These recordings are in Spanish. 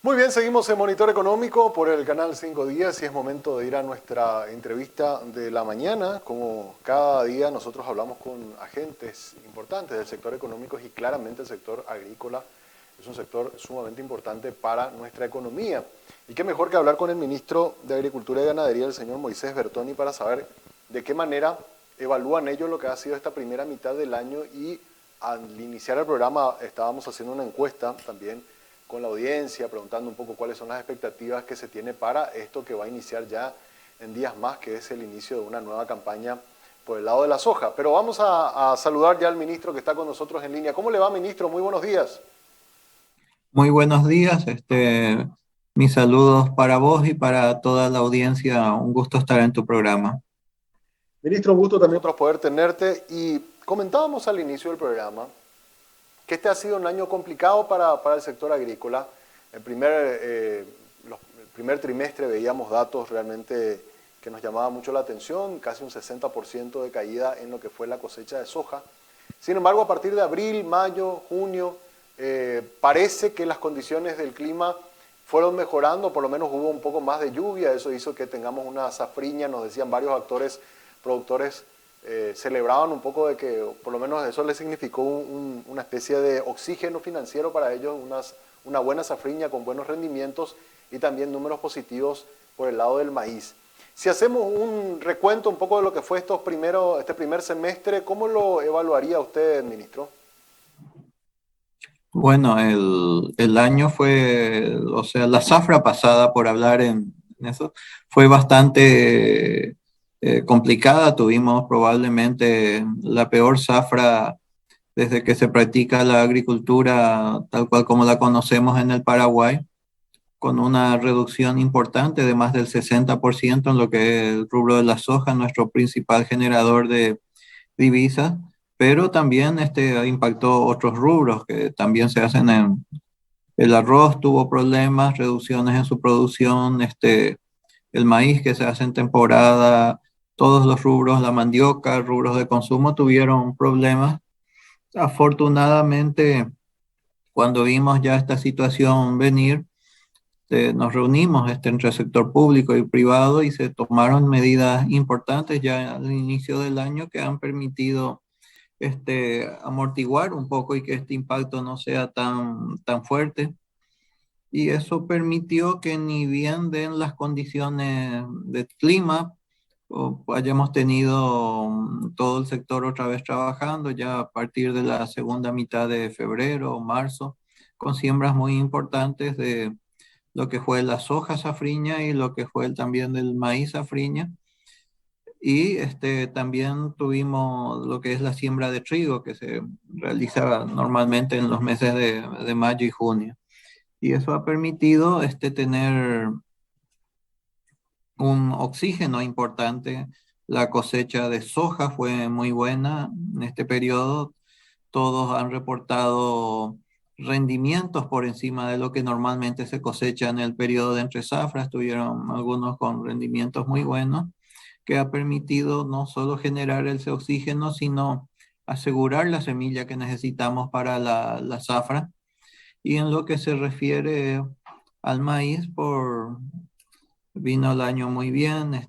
Muy bien, seguimos en Monitor Económico por el canal 5 Días y es momento de ir a nuestra entrevista de la mañana. Como cada día nosotros hablamos con agentes importantes del sector económico y claramente el sector agrícola es un sector sumamente importante para nuestra economía. Y qué mejor que hablar con el ministro de Agricultura y Ganadería, el señor Moisés Bertoni, para saber de qué manera evalúan ellos lo que ha sido esta primera mitad del año y al iniciar el programa estábamos haciendo una encuesta también con la audiencia, preguntando un poco cuáles son las expectativas que se tiene para esto que va a iniciar ya en días más, que es el inicio de una nueva campaña por el lado de la soja. Pero vamos a saludar ya al ministro que está con nosotros en línea. ¿Cómo le va, ministro? Muy buenos días. Muy buenos días, mis saludos para vos y para toda la audiencia. Un gusto estar en tu programa. Ministro, un gusto también nosotros poder tenerte. Y comentábamos al inicio del programa que este ha sido un año complicado para el sector agrícola. El primer trimestre veíamos datos realmente que nos llamaban mucho la atención, casi un 60% de caída en lo que fue la cosecha de soja. Sin embargo, a partir de abril, mayo, junio, parece que las condiciones del clima fueron mejorando, por lo menos hubo un poco más de lluvia, eso hizo que tengamos una safriña, nos decían varios actores, productores, celebraban un poco de que por lo menos eso les significó una especie de oxígeno financiero para ellos, una buena safriña con buenos rendimientos y también números positivos por el lado del maíz. Si hacemos un recuento un poco de lo que fue este primer semestre, ¿cómo lo evaluaría usted, ministro? Bueno, el año fue, o sea, la zafra pasada, por hablar en eso, fue bastante complicada. Tuvimos probablemente la peor zafra desde que se practica la agricultura tal cual como la conocemos en el Paraguay, con una reducción importante de más del 60% en lo que es el rubro de la soja, nuestro principal generador de divisas, pero también impactó otros rubros que también se hacen en el arroz, tuvo problemas, reducciones en su producción, el maíz que se hace en temporada, todos los rubros, la mandioca, rubros de consumo tuvieron problemas. Afortunadamente, cuando vimos ya esta situación venir, nos reunimos entre el sector público y privado y se tomaron medidas importantes ya al inicio del año que han permitido amortiguar un poco y que este impacto no sea tan fuerte. Y eso permitió que ni bien den las condiciones de clima, o hayamos tenido todo el sector otra vez trabajando ya a partir de la segunda mitad de febrero o marzo, con siembras muy importantes de lo que fue la soja safriña y lo que fue también del maíz safriña. Y también tuvimos lo que es la siembra de trigo, que se realiza normalmente en los meses de mayo y junio. Y eso ha permitido tener un oxígeno importante. La cosecha de soja fue muy buena en este periodo. Todos han reportado rendimientos por encima de lo que normalmente se cosecha en el periodo de entre zafras. Tuvieron algunos con rendimientos muy buenos, que ha permitido no solo generar ese oxígeno, sino asegurar la semilla que necesitamos para la zafra. Y en lo que se refiere al maíz, vino el año muy bien,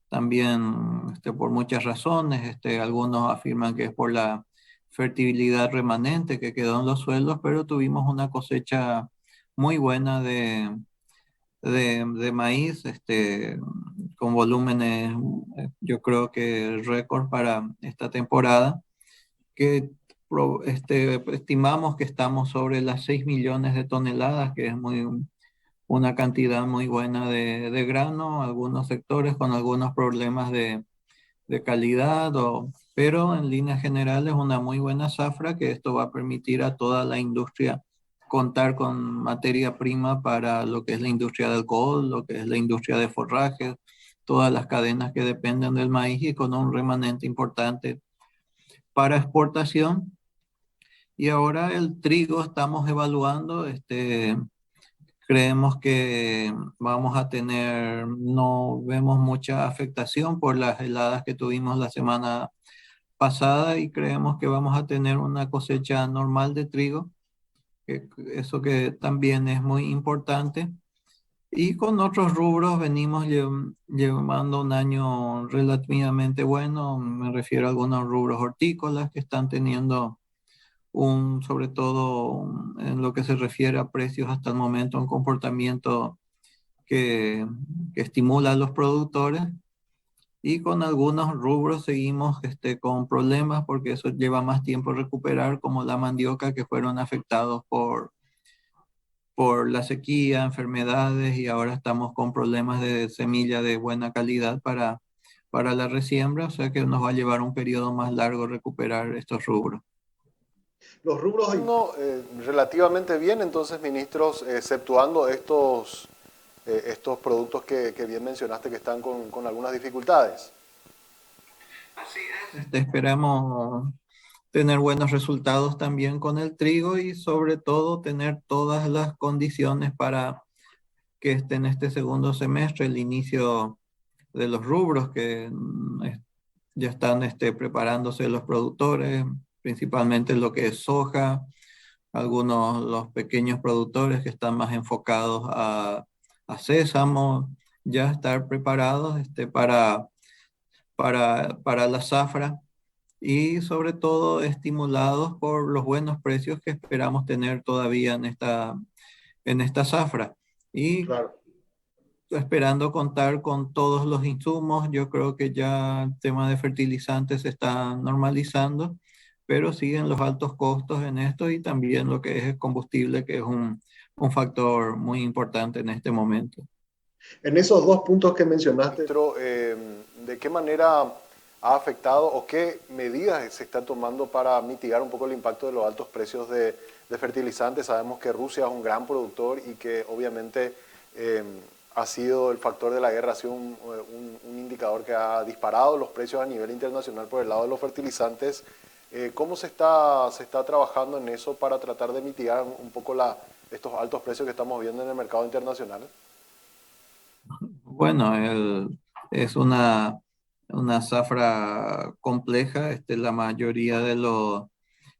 también por muchas razones. Algunos afirman que es por la fertilidad remanente que quedó en los suelos, pero tuvimos una cosecha muy buena de maíz, con volúmenes, yo creo que récord para esta temporada, que estimamos que estamos sobre las 6 millones de toneladas, que es una cantidad muy buena de grano, algunos sectores con algunos problemas de calidad, pero en líneas generales una muy buena zafra, que esto va a permitir a toda la industria contar con materia prima para lo que es la industria del alcohol, lo que es la industria de forrajes, todas las cadenas que dependen del maíz, y con un remanente importante para exportación. Y ahora el trigo estamos evaluando, creemos que vamos a tener, no vemos mucha afectación por las heladas que tuvimos la semana pasada, y creemos que vamos a tener una cosecha normal de trigo, eso que también es muy importante. Y con otros rubros venimos llevando un año relativamente bueno, me refiero a algunos rubros hortícolas que están teniendo sobre todo en lo que se refiere a precios hasta el momento, un comportamiento que, que estimula a los productores. Y con algunos rubros seguimos con problemas porque eso lleva más tiempo recuperar, como la mandioca, que fueron afectados por la sequía, enfermedades, y ahora estamos con problemas de semilla de buena calidad para la resiembra, o sea que nos va a llevar un periodo más largo recuperar estos rubros. Los rubros no, relativamente bien, entonces, ministros, exceptuando estos productos que bien mencionaste que están con algunas dificultades. Así es. Esperamos tener buenos resultados también con el trigo y sobre todo tener todas las condiciones para que esté en este segundo semestre el inicio de los rubros que ya están preparándose los productores, principalmente lo que es soja, algunos los pequeños productores que están más enfocados a sésamo, ya estar preparados para la zafra y sobre todo estimulados por los buenos precios que esperamos tener todavía en esta zafra. Y Claro. esperando contar con todos los insumos, yo creo que ya el tema de fertilizantes se está normalizando, pero siguen los altos costos en esto y también lo que es el combustible, que es un factor muy importante en este momento. En esos dos puntos que mencionaste, ¿de qué manera ha afectado o qué medidas se están tomando para mitigar un poco el impacto de los altos precios de fertilizantes? Sabemos que Rusia es un gran productor y que obviamente ha sido el factor de la guerra, ha sido un indicador que ha disparado los precios a nivel internacional por el lado de los fertilizantes. ¿Cómo se está trabajando en eso para tratar de mitigar un poco estos altos precios que estamos viendo en el mercado internacional? Bueno, es una zafra compleja. La mayoría de lo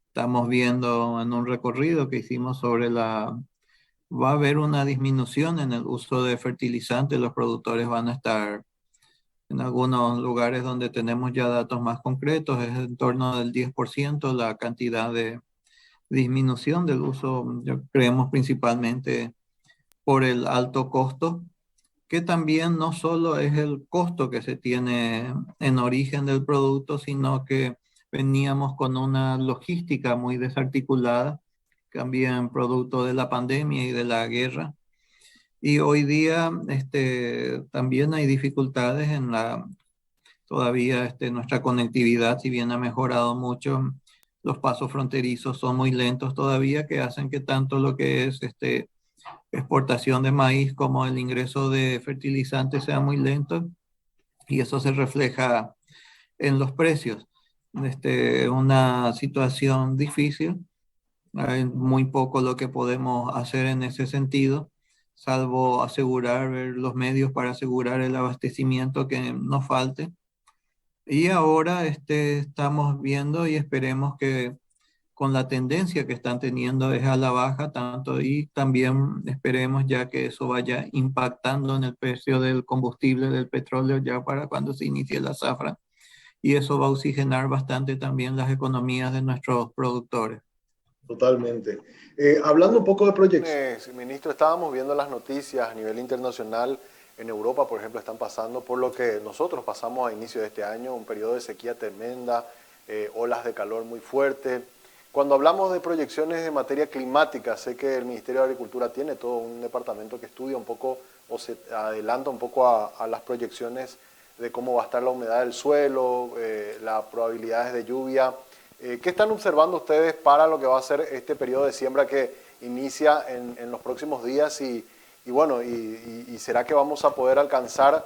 estamos viendo en un recorrido que hicimos va a haber una disminución en el uso de fertilizantes. Los productores van a estar en algunos lugares donde tenemos ya datos más concretos, es en torno del 10% la cantidad de disminución del uso. Creemos principalmente por el alto costo, que también no solo es el costo que se tiene en origen del producto, sino que veníamos con una logística muy desarticulada, también producto de la pandemia y de la guerra. Y hoy día también hay dificultades todavía nuestra conectividad, si bien ha mejorado mucho, los pasos fronterizos son muy lentos todavía, que hacen que tanto lo que es exportación de maíz como el ingreso de fertilizantes sea muy lento, y eso se refleja en los precios. Una situación difícil, hay muy poco lo que podemos hacer en ese sentido, salvo asegurar los medios para asegurar el abastecimiento que nos falte. Y ahora estamos viendo y esperemos que con la tendencia que están teniendo es a la baja tanto, y también esperemos ya que eso vaya impactando en el precio del combustible, del petróleo, ya para cuando se inicie la zafra, y eso va a oxigenar bastante también las economías de nuestros productores. Totalmente. Hablando un poco de proyecciones, ministro, estábamos viendo las noticias a nivel internacional. En Europa, por ejemplo, están pasando por lo que nosotros pasamos a inicio de este año, un periodo de sequía tremenda, olas de calor muy fuertes. Cuando hablamos de proyecciones de materia climática, sé que el Ministerio de Agricultura tiene todo un departamento que estudia un poco o se adelanta un poco a las proyecciones de cómo va a estar la humedad del suelo, las probabilidades de lluvia. ¿Qué están observando ustedes para lo que va a ser este periodo de siembra que inicia en los próximos días? Y será que vamos a poder alcanzar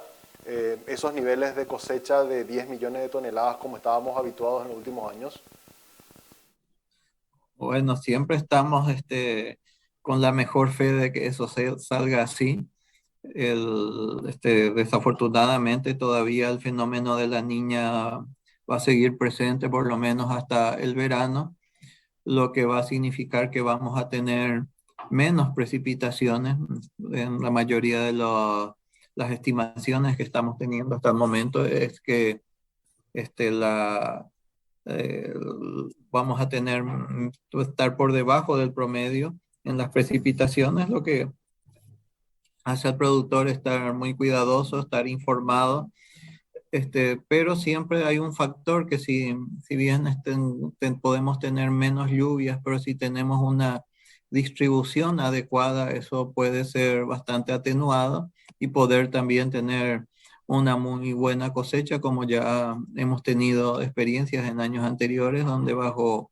esos niveles de cosecha de 10 millones de toneladas como estábamos habituados en los últimos años? Bueno, siempre estamos con la mejor fe de que eso salga así. Desafortunadamente todavía el fenómeno de la niña va a seguir presente por lo menos hasta el verano. lo que va a significar que vamos a tener menos precipitaciones en la mayoría de las estimaciones que estamos teniendo hasta el momento es que este, eh, vamos a tener, estar por debajo del promedio en las precipitaciones, lo que hace al productor estar muy cuidadoso, estar informado, pero siempre hay un factor que si bien podemos tener menos lluvias, pero si tenemos una distribución adecuada, eso puede ser bastante atenuado y poder también tener una muy buena cosecha, como ya hemos tenido experiencias en años anteriores, donde bajo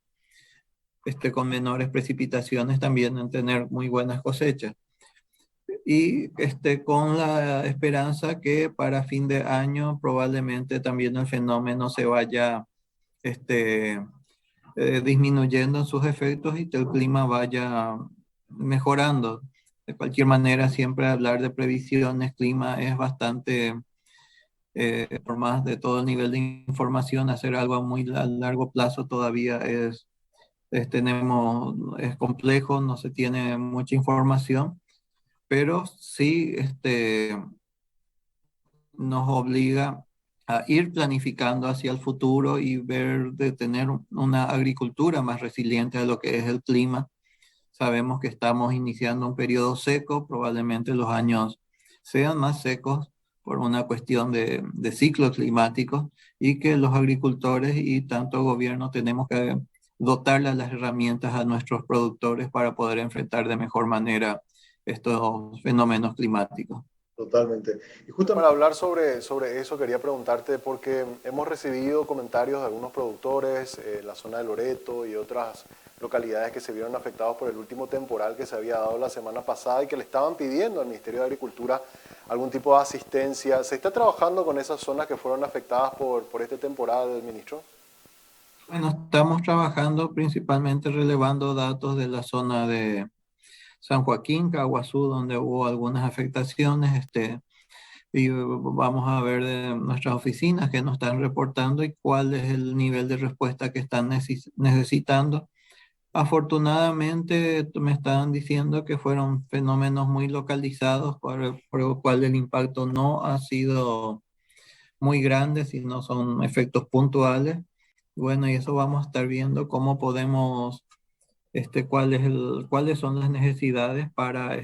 con menores precipitaciones también en tener muy buenas cosechas. Y con la esperanza que para fin de año probablemente también el fenómeno se vaya este, disminuyendo en sus efectos y que el clima vaya mejorando. De cualquier manera, siempre hablar de previsiones, clima es bastante, por más de todo el nivel de información, hacer algo a muy largo plazo todavía es complejo, no se tiene mucha información, pero sí nos obliga a ir planificando hacia el futuro y ver de tener una agricultura más resiliente a lo que es el clima. Sabemos que estamos iniciando un periodo seco, probablemente los años sean más secos por una cuestión de ciclos climáticos y que los agricultores y tanto gobierno tenemos que dotarle las herramientas a nuestros productores para poder enfrentar de mejor manera estos fenómenos climáticos. Totalmente. Y justo para hablar sobre eso quería preguntarte, porque hemos recibido comentarios de algunos productores en la zona de Loreto y otras localidades que se vieron afectados por el último temporal que se había dado la semana pasada y que le estaban pidiendo al Ministerio de Agricultura algún tipo de asistencia. ¿Se está trabajando con esas zonas que fueron afectadas por este temporal, ministro? Bueno, estamos trabajando principalmente relevando datos de la zona de San Joaquín, Caguazú, donde hubo algunas afectaciones, y vamos a ver de nuestras oficinas que nos están reportando y cuál es el nivel de respuesta que están necesitando. Afortunadamente, me estaban diciendo que fueron fenómenos muy localizados, por lo cual el impacto no ha sido muy grande, sino son efectos puntuales. Bueno, y eso vamos a estar viendo cómo podemos, cuáles son las necesidades para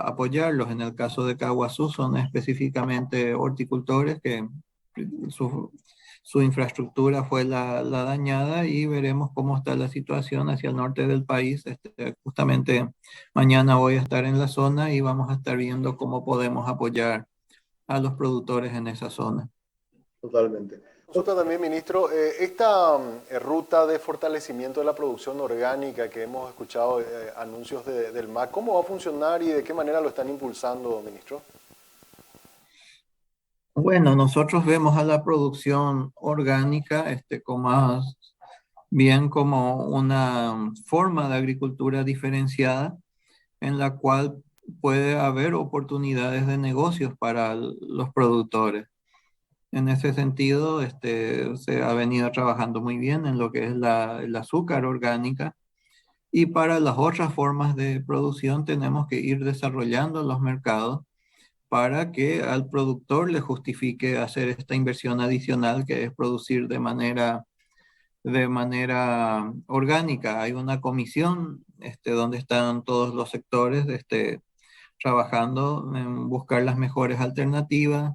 apoyarlos. En el caso de Caguazú son específicamente horticultores que su, su infraestructura fue la dañada y veremos cómo está la situación hacia el norte del país. Justamente mañana voy a estar en la zona y vamos a estar viendo cómo podemos apoyar a los productores en esa zona. Totalmente. Consulta también, ministro, esta ruta de fortalecimiento de la producción orgánica que hemos escuchado anuncios del MAC, ¿cómo va a funcionar y de qué manera lo están impulsando, ministro? Bueno, nosotros vemos a la producción orgánica como más bien como una forma de agricultura diferenciada en la cual puede haber oportunidades de negocios para los productores. En ese sentido, se ha venido trabajando muy bien en lo que es el azúcar orgánica y para las otras formas de producción tenemos que ir desarrollando los mercados para que al productor le justifique hacer esta inversión adicional que es producir de manera orgánica. Hay una comisión donde están todos los sectores trabajando en buscar las mejores alternativas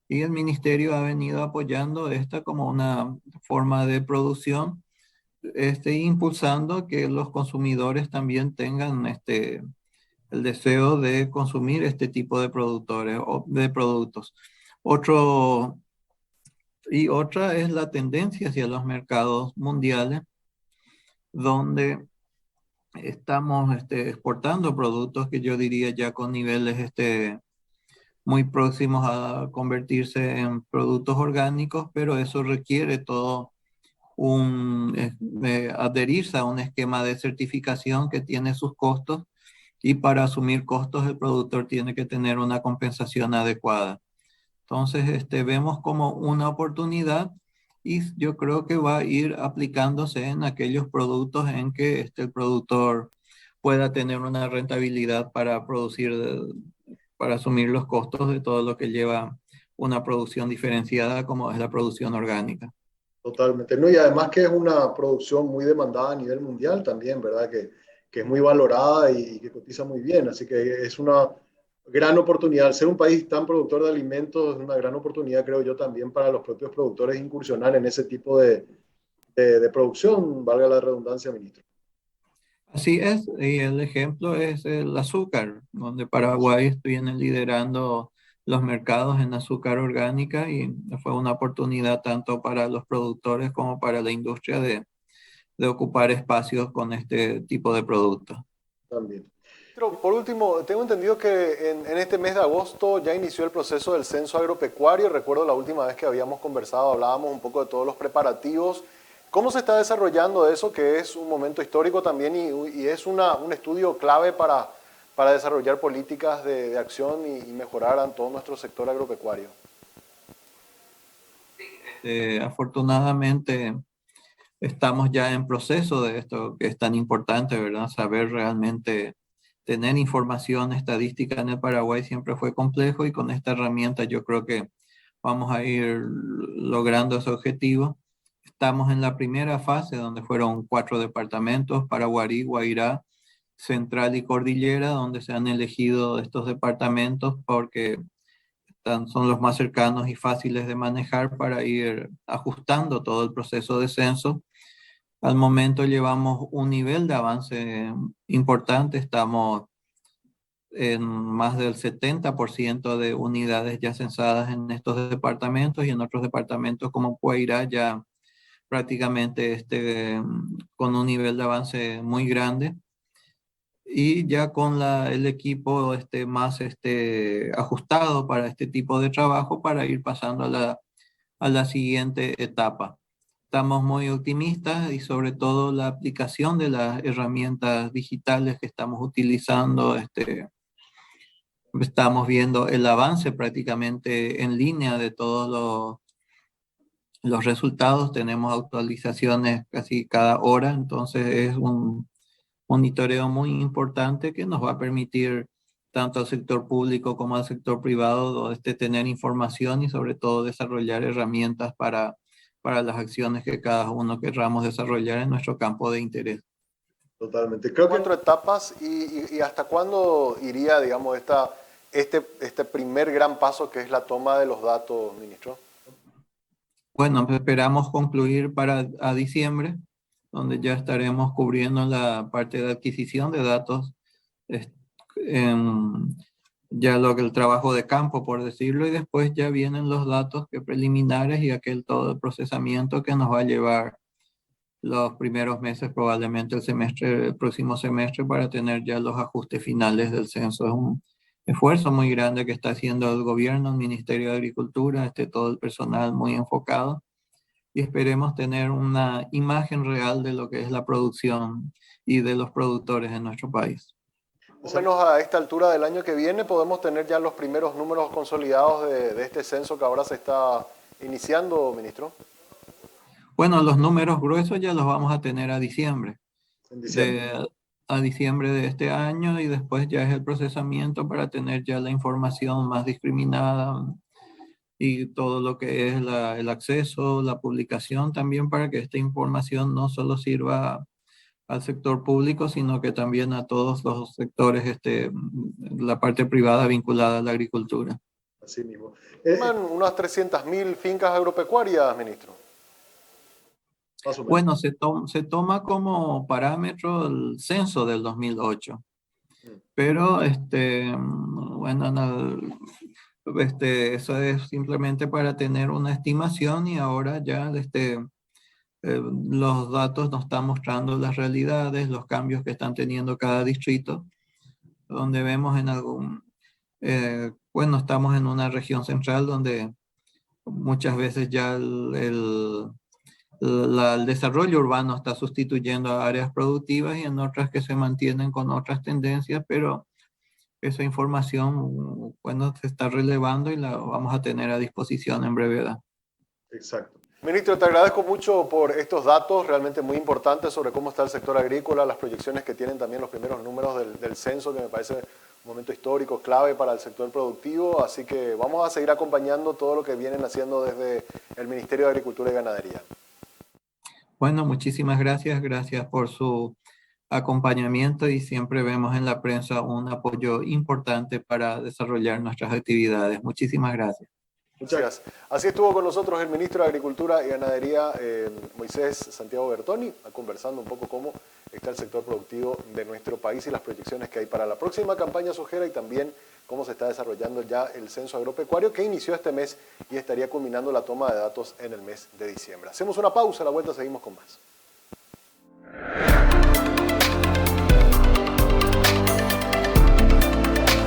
y el ministerio ha venido apoyando esta como una forma de producción, impulsando que los consumidores también tengan el deseo de consumir este tipo de productores o de productos. Otro, otra es la tendencia hacia los mercados mundiales, donde estamos exportando productos que yo diría ya con niveles muy próximos a convertirse en productos orgánicos, pero eso requiere todo adherirse a un esquema de certificación que tiene sus costos y para asumir costos el productor tiene que tener una compensación adecuada. Entonces, vemos como una oportunidad y yo creo que va a ir aplicándose en aquellos productos en que el productor pueda tener una rentabilidad para producir, para asumir los costos de todo lo que lleva una producción diferenciada como es la producción orgánica. Totalmente, ¿no? Y además que es una producción muy demandada a nivel mundial también, ¿verdad? Que es muy valorada y que cotiza muy bien, así que es una gran oportunidad. Al ser un país tan productor de alimentos, es una gran oportunidad, creo yo, también para los propios productores incursionar en ese tipo de producción, valga la redundancia, ministro. Así es, y el ejemplo es el azúcar, donde Paraguay viene liderando los mercados en azúcar orgánica y fue una oportunidad tanto para los productores como para la industria de ocupar espacios con este tipo de productos. También. Pero por último, tengo entendido que en este mes de agosto ya inició el proceso del censo agropecuario. Recuerdo la última vez que habíamos conversado, hablábamos un poco de todos los preparativos. ¿Cómo se está desarrollando eso, que es un momento histórico también y es un estudio clave para desarrollar políticas de acción y mejorar a todo nuestro sector agropecuario? Afortunadamente estamos ya en proceso de esto que es tan importante, ¿verdad? Saber realmente tener información estadística en el Paraguay siempre fue complejo y con esta herramienta yo creo que vamos a ir logrando ese objetivo. Estamos en la primera fase donde fueron 4 departamentos, Paraguarí, Guairá, Central y Cordillera, donde se han elegido estos departamentos porque son los más cercanos y fáciles de manejar para ir ajustando todo el proceso de censo. Al momento llevamos un nivel de avance importante, estamos en más del 70% de unidades ya censadas en estos departamentos y en otros departamentos como Guairá ya prácticamente con un nivel de avance muy grande y ya con el equipo más ajustado para este tipo de trabajo para ir pasando a la siguiente etapa. Estamos muy optimistas y sobre todo la aplicación de las herramientas digitales que estamos utilizando, estamos viendo el avance prácticamente en línea de todos los resultados, tenemos actualizaciones casi cada hora, entonces es un monitoreo muy importante que nos va a permitir tanto al sector público como al sector privado tener información y sobre todo desarrollar herramientas para las acciones que cada uno querramos desarrollar en nuestro campo de interés. Totalmente. Creo que cuatro etapas y hasta cuándo iría, digamos, este primer gran paso que es la toma de los datos, ministro. Bueno, esperamos concluir para a diciembre, donde ya estaremos cubriendo la parte de adquisición de datos, ya lo que el trabajo de campo, por decirlo, y después ya vienen los datos que preliminares y aquel todo el procesamiento que nos va a llevar los primeros meses, probablemente el próximo semestre, para tener ya los ajustes finales del censo. Es un esfuerzo muy grande que está haciendo el gobierno, el Ministerio de Agricultura, todo el personal muy enfocado y esperemos tener una imagen real de lo que es la producción y de los productores en nuestro país. Más o menos a esta altura del año que viene podemos tener ya los primeros números consolidados de este censo que ahora se está iniciando, ministro. Bueno, los números gruesos ya los vamos a tener a diciembre. A diciembre de este año y después ya es el procesamiento para tener ya la información más discriminada y todo lo que es el acceso, la publicación también para que esta información no solo sirva al sector público, sino que también a todos los sectores, la parte privada vinculada a la agricultura. Así mismo. Unas 300.000 fincas agropecuarias, ministro. Bueno, se toma como parámetro el censo del 2008, pero bueno, eso es simplemente para tener una estimación y ahora ya los datos nos están mostrando las realidades, los cambios que están teniendo cada distrito, donde vemos bueno, estamos en una región central donde muchas veces ya el desarrollo urbano está sustituyendo a áreas productivas y en otras que se mantienen con otras tendencias, pero esa información, bueno, se está relevando y la vamos a tener a disposición en brevedad. Exacto. Ministro, te agradezco mucho por estos datos realmente muy importantes sobre cómo está el sector agrícola, las proyecciones que tienen también los primeros números del censo, que me parece un momento histórico, clave para el sector productivo. Así que vamos a seguir acompañando todo lo que vienen haciendo desde el Ministerio de Agricultura y Ganadería. Bueno, muchísimas gracias. Gracias por su acompañamiento y siempre vemos en la prensa un apoyo importante para desarrollar nuestras actividades. Muchísimas gracias. Muchas gracias. Así estuvo con nosotros el ministro de Agricultura y Ganadería, Moisés Santiago Bertoni, conversando un poco cómo está el sector productivo de nuestro país y las proyecciones que hay para la próxima campaña sojera y también cómo se está desarrollando ya el censo agropecuario que inició este mes y estaría culminando la toma de datos en el mes de diciembre. Hacemos una pausa, a la vuelta seguimos con más.